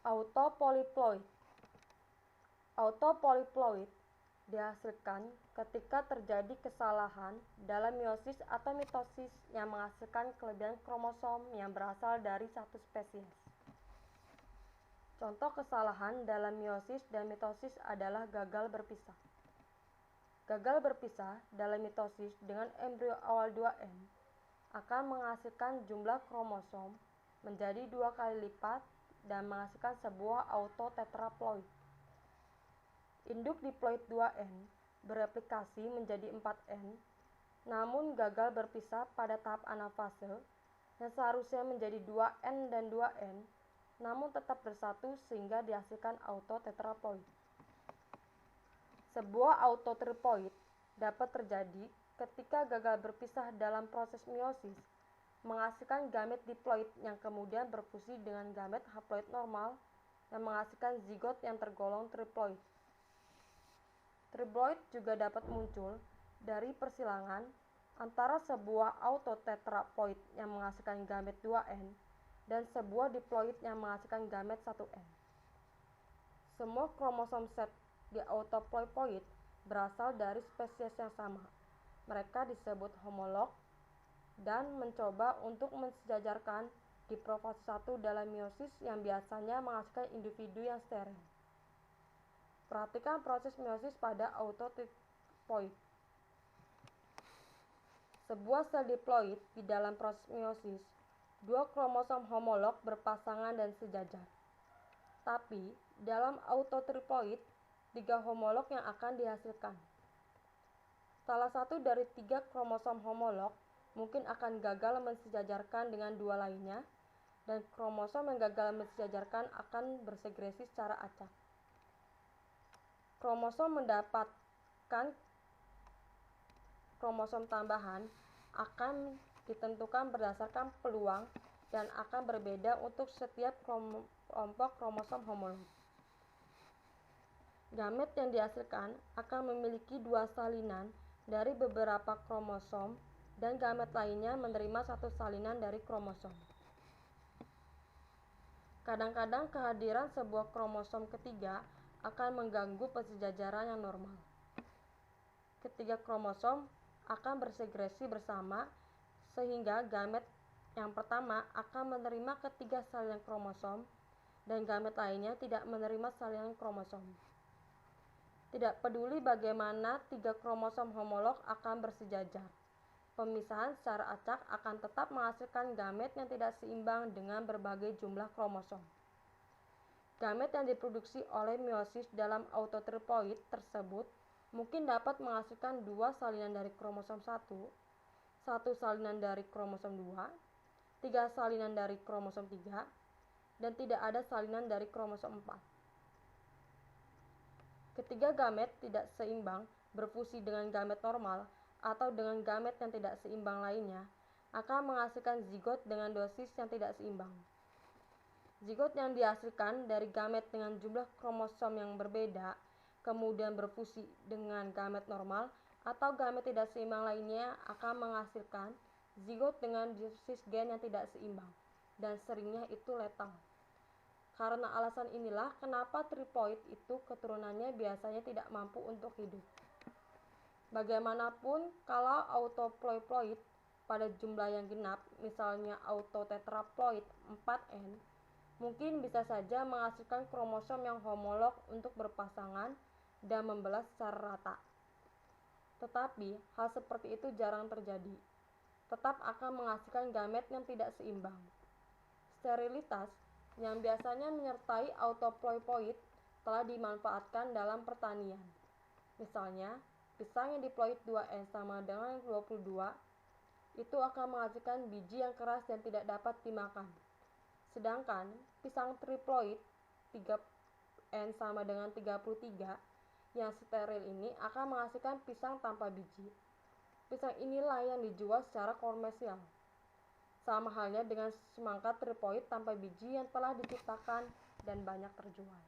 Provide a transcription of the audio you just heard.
Autopolyploid. Autopolyploid dihasilkan ketika terjadi kesalahan dalam meiosis atau mitosis yang menghasilkan kelebihan kromosom yang berasal dari satu spesies. Contoh kesalahan dalam meiosis dan mitosis adalah gagal berpisah. Gagal berpisah dalam mitosis dengan embrio awal 2N akan menghasilkan jumlah kromosom menjadi 2 kali lipat dan menghasilkan sebuah autotetraploid. Induk diploid 2N bereplikasi menjadi 4N, namun gagal berpisah pada tahap anafase yang seharusnya menjadi 2N dan 2N, namun tetap bersatu sehingga dihasilkan autotetraploid. Sebuah autotriploid dapat terjadi ketika gagal berpisah dalam proses meiosis, menghasilkan gamet diploid yang kemudian berfusi dengan gamet haploid normal yang menghasilkan zigot yang tergolong triploid. Triploid juga dapat muncul dari persilangan antara sebuah autotetraploid yang menghasilkan gamet 2N dan sebuah diploid yang menghasilkan gamet 1N. Semua kromosom set di autopolyploid berasal dari spesies yang sama. Mereka disebut homolog dan mencoba untuk mensejajarkan di profase 1 dalam meiosis yang biasanya menghasilkan individu yang steril. Perhatikan proses meiosis pada autotriploid. Sebuah sel diploid di dalam proses meiosis, 2 kromosom homolog berpasangan dan sejajar. Tapi, dalam autotriploid, 3 homolog yang akan dihasilkan. Salah satu dari 3 kromosom homolog mungkin akan gagal mensejajarkan dengan 2 lainnya, dan kromosom yang gagal mensejajarkan akan bersegresi secara acak. Kromosom mendapatkan kromosom tambahan akan ditentukan berdasarkan peluang dan akan berbeda untuk setiap kelompok kromosom homolog. Gamet yang dihasilkan akan memiliki 2 salinan dari beberapa kromosom dan gamet lainnya menerima 1 salinan dari kromosom. Kadang-kadang kehadiran sebuah kromosom ketiga akan mengganggu pensejajaran yang normal. Ketiga kromosom akan bersegresi bersama sehingga gamet yang pertama akan menerima ketiga salinan kromosom dan gamet lainnya tidak menerima salinan kromosom. Tidak peduli bagaimana 3 kromosom homolog akan bersejajar, pemisahan secara acak akan tetap menghasilkan gamet yang tidak seimbang dengan berbagai jumlah kromosom. Gamet yang diproduksi oleh meiosis dalam autotriploid tersebut mungkin dapat menghasilkan 2 salinan dari kromosom 1, 1 salinan dari kromosom 2, 3 salinan dari kromosom 3, dan tidak ada salinan dari kromosom 4. Ketiga gamet tidak seimbang berfusi dengan gamet normal atau dengan gamet yang tidak seimbang lainnya akan menghasilkan zigot dengan dosis yang tidak seimbang. Zigot yang dihasilkan dari gamet dengan jumlah kromosom yang berbeda kemudian berfusi dengan gamet normal atau gamet tidak seimbang lainnya akan menghasilkan zigot dengan dosis gen yang tidak seimbang dan seringnya itu letal. Karena alasan inilah kenapa triploid itu keturunannya biasanya tidak mampu untuk hidup. Bagaimanapun, kalau autopolyploid pada jumlah yang genap, misalnya autotetraploid 4N, mungkin bisa saja menghasilkan kromosom yang homolog untuk berpasangan dan membelah secara rata. Tetapi, hal seperti itu jarang terjadi. Tetap akan menghasilkan gamet yang tidak seimbang. Sterilitas yang biasanya menyertai autopolyploid telah dimanfaatkan dalam pertanian. Misalnya, pisang yang diploid 2N sama dengan 22 itu akan menghasilkan biji yang keras dan tidak dapat dimakan. Sedangkan pisang triploid 3N sama dengan 33 yang steril ini akan menghasilkan pisang tanpa biji. Pisang inilah yang dijual secara komersial. Sama halnya dengan semangka triploid tanpa biji yang telah diciptakan dan banyak terjual.